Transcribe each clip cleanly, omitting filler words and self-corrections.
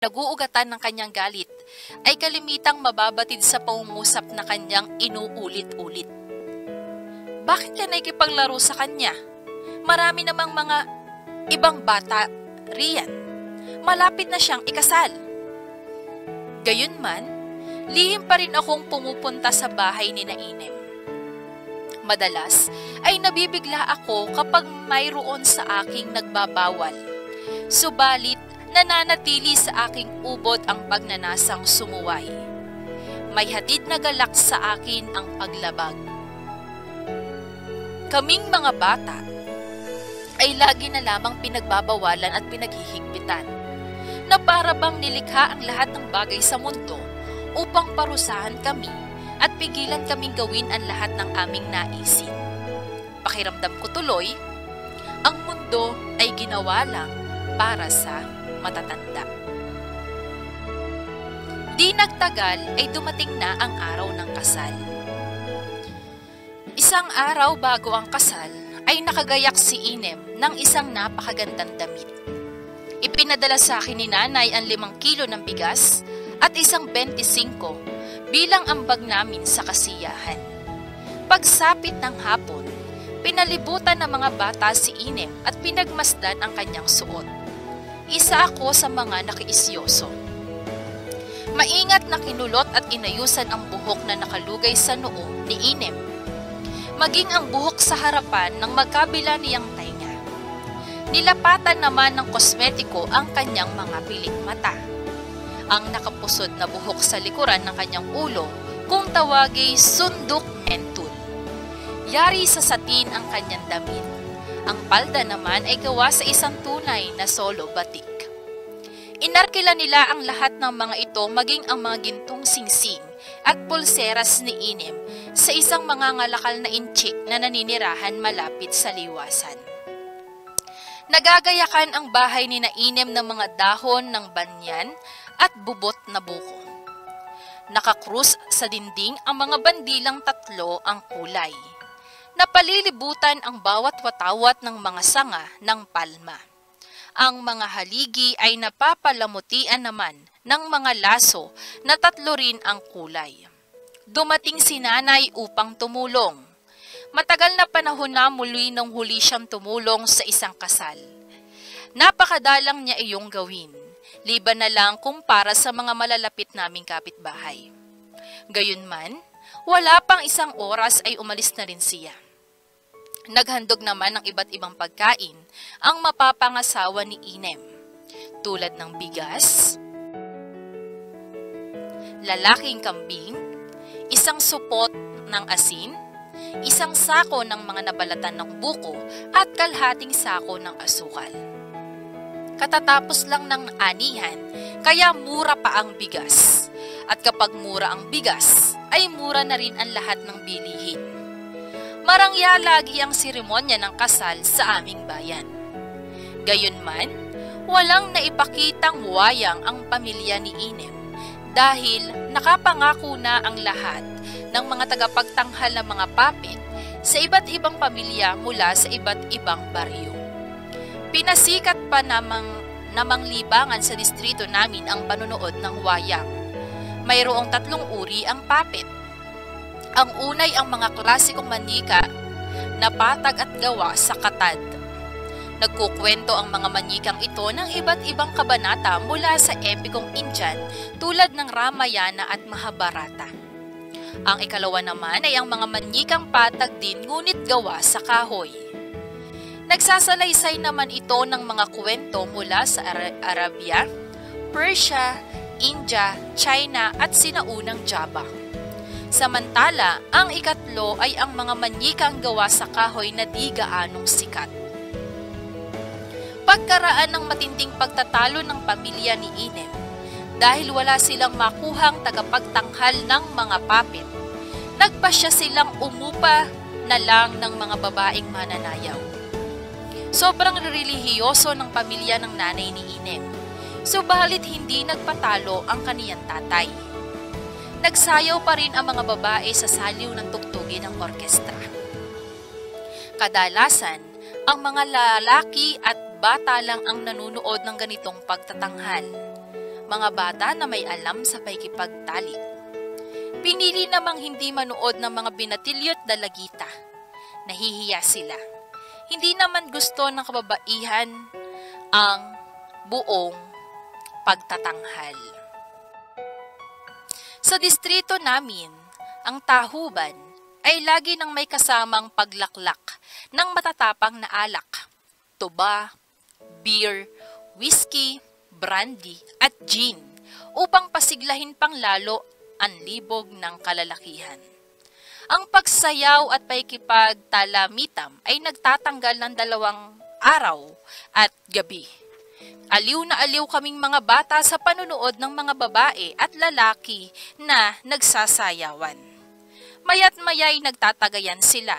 naguugatan ng kanyang galit ay kalimitang mababatid sa pangungusap na kanyang inuulit-ulit. Bakit ka nakikipaglaro sa kanya? Marami namang mga ibang bata riyan. Malapit na siyang ikasal. Gayunman, lihim pa rin akong pumupunta sa bahay ni Inem. Madalas ay nabibigla ako kapag mayroon sa aking nagbabawal. Subalit, nananatili sa aking ubod ang pagnanasang sumuway. May hatid na galak sa akin ang paglabag. Kaming mga bata ay lagi na lamang pinagbabawalan at pinaghihigpitan, na para bang nilikha ang lahat ng bagay sa mundo upang parusahan kami at pigilan kaming gawin ang lahat ng aming naisin. Pakiramdam ko tuloy, ang mundo ay ginawa lang para sa matatanda. Di nagtagal ay dumating na ang araw ng kasal. Isang araw bago ang kasal ay nakagayak si Inem ng isang napakagandang damit. Ipinadala sa akin ni nanay ang 5 kilo ng bigas at isang 25 bilang ambag namin sa kasiyahan. Pagsapit ng hapon, pinalibutan ng mga bata si Inem at pinagmasdan ang kanyang suot. Isa ako sa mga nakiisyoso. Maingat na kinulot at inayusan ang buhok na nakalugay sa noo ni Inem, maging ang buhok sa harapan ng magkabila niyang tainga. Nilapatan naman ng kosmetiko ang kanyang mga pilik mata. Ang nakapusod na buhok sa likuran ng kanyang ulo, kung tawagay sundok mentul. Yari sa satin ang kanyang damit. Ang palda naman ay gawa sa isang tunay na solo batik. Inarkila nila ang lahat ng mga ito, maging ang mga gintong singsing at pulseras ni Inem sa isang mangangalakal na inchik na naninirahan malapit sa liwasan. Nagagayakan ang bahay ni Inem ng mga dahon ng banyan at bubot na buko. Nakakrus sa dinding ang mga bandilang 3 ang kulay. Napalilibutan ang bawat watawat ng mga sanga ng palma. Ang mga haligi ay napapalamutian naman ng mga laso na 3 rin ang kulay. Dumating si nanay upang tumulong. Matagal na panahon na muli nang huli siyang tumulong sa isang kasal. Napakadalang niya iyong gawin, liban na lang kung para sa mga malalapit naming kapitbahay. Gayunman, wala pang isang oras ay umalis na rin siya. Naghandog naman ng iba't ibang pagkain ang mapapangasawa ni Inem, tulad ng bigas, lalaking kambing, isang supot ng asin, isang sako ng mga nabalatan ng buko at kalhating sako ng asukal. Katatapos lang ng anihan, kaya mura pa ang bigas. At kapag mura ang bigas, ay mura na rin ang lahat ng bilihin. Marangya lagi ang seremonya ng kasal sa aming bayan. Gayunman, walang naipakitang wayang ang pamilya ni Inem dahil nakapangako na ang lahat ng mga tagapagtanghal ng mga papit sa iba't ibang pamilya mula sa iba't ibang baryo. Pinasikat pa namang libangan sa distrito namin ang panunood ng wayang. Mayroong 3 uri ang papit. Ang unay ang mga klasikong manika na patag at gawa sa katad. Nagkukwento ang mga manikang ito ng iba't ibang kabanata mula sa epikong Indian tulad ng Ramayana at Mahabharata. Ang ikalawa naman ay ang mga manikang patag din ngunit gawa sa kahoy. Nagsasalaysay naman ito ng mga kwento mula sa Arabia, Persia, India, China at sinaunang Java. Samantala, ang ikatlo ay ang mga manikang gawa sa kahoy na di gaanong sikat. Pagkaraan ng matinding pagtatalo ng pamilya ni Inem, dahil wala silang makuhang tagapagtanghal ng mga papit, nagpasya silang umupa na lang ng mga babaeng mananayaw. Sobrang relihiyoso ng pamilya ng nanay ni Inem, subalit hindi nagpatalo ang kaniyang tatay. Nagsayaw pa rin ang mga babae sa saliw ng tugtugin ng orkestra. Kadalasan, ang mga lalaki at bata lang ang nanunood ng ganitong pagtatanghal. mga bata na may alam sa pakikipagtalik. Pinili namang hindi manood ng mga binatilyot dalagita. Nahihiya sila. Hindi naman gusto ng kababaihan ang buong pagtatanghal. Sa distrito namin, ang tahuban ay lagi nang may kasamang paglaklak ng matatapang na alak, tuba, beer, whiskey, brandy at gin upang pasiglahin pang lalo ang libog ng kalalakihan. Ang pagsayaw at pakikipagtalamitam ay nagtatanggal ng 2 araw at gabi. Aliw na aliw kaming mga bata sa panunood ng mga babae at lalaki na nagsasayawan. Maya't maya'y nagtatagayan sila.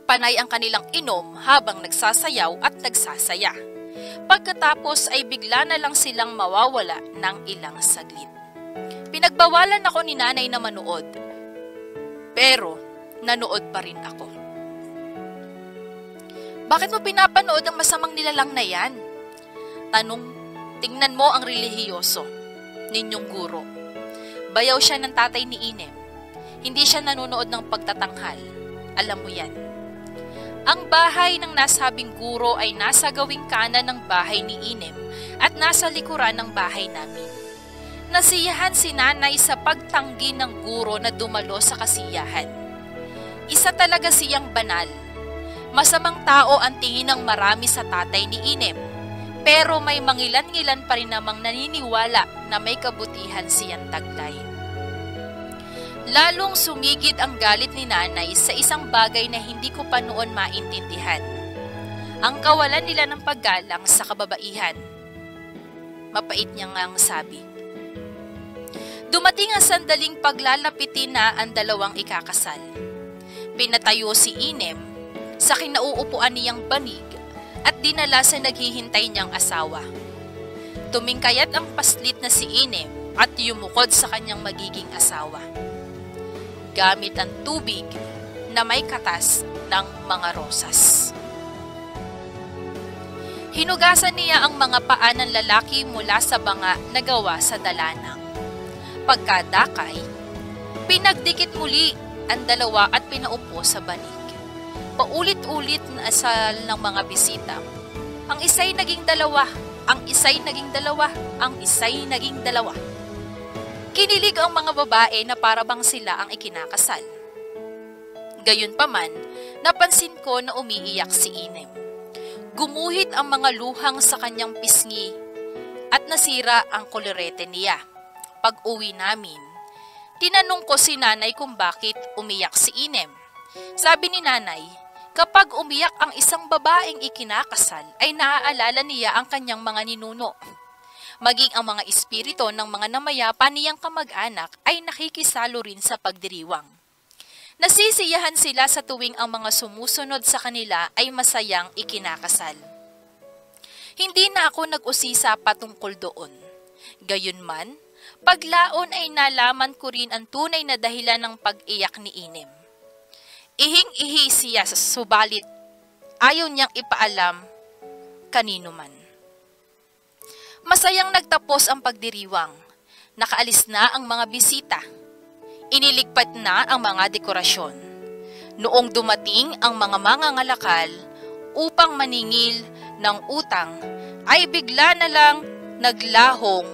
Panay ang kanilang inom habang nagsasayaw at nagsasaya. Pagkatapos ay bigla na lang silang mawawala ng ilang saglit. Pinagbawalan ako ni nanay na manood, pero nanood pa rin ako. Bakit mo pinapanood ang masamang nilalang na yan? Tanong, tingnan mo ang relihiyoso ninyong guro. Bayaw siya ng tatay ni Inem. Hindi siya nanonood ng pagtatanghal. Alam mo yan. Ang bahay ng nasabing guro ay nasa gawing kanan ng bahay ni Inem at nasa likuran ng bahay namin. Nasiyahan si nanay sa pagtanggi ng guro na dumalo sa kasiyahan. Isa talaga siyang banal. Masamang tao ang tingin ng marami sa tatay ni Inem, pero may mangilan-ngilan pa rin namang naniniwala na may kabutihan siyang taglay. Lalong sumigid ang galit ni nanay sa isang bagay na hindi ko pa noon maintindihan. Ang kawalan nila ng paggalang sa kababaihan. Mapait niya ngang sabi. Dumating ang sandaling paglalapitin na ang 2 ikakasal. Pinatayo si Inem sa kinauupuan niyang banig at dinala sa naghihintay niyang asawa. Tumingkayat ang paslit na si Inem at yumukod sa kanyang magiging asawa. Gamit ang tubig na may katas ng mga rosas. Hinugasan niya ang mga paa ng lalaki mula sa banga na gawa sa dalanang. Pagkadakay, pinagdikit muli ang 2 at pinaupo sa banig. Paulit-ulit na asal ng mga bisita. Ang isa'y naging 2, ang isa'y naging 2, ang isa'y naging 2. Kinilig ang mga babae na para bang sila ang ikinakasal. Gayunpaman, napansin ko na umiiyak si Inem. Gumuhit ang mga luhang sa kanyang pisngi at nasira ang kolorete niya. Pag-uwi namin, tinanong ko si nanay kung bakit umiyak si Inem. Sabi ni nanay, kapag umiyak ang isang babaeng ikinakasal ay naaalala niya ang kanyang mga ninuno. Maging ang mga espiritu ng mga namayapa niyang kamag-anak ay nakikisalo rin sa pagdiriwang. Nasisiyahan sila sa tuwing ang mga sumusunod sa kanila ay masayang ikinakasal. Hindi na ako nag-usisa patungkol doon. Gayunman, paglaon ay nalaman ko rin ang tunay na dahilan ng pag-iyak ni Inem. Ihing-ihi siya subalit ayaw niyang ipaalam kanino man. Masayang nagtapos ang pagdiriwang. Nakaalis na ang mga bisita. Iniligpad na ang mga dekorasyon. Noong dumating ang mga mangangalakal upang maningil ng utang, ay bigla na lang naglahong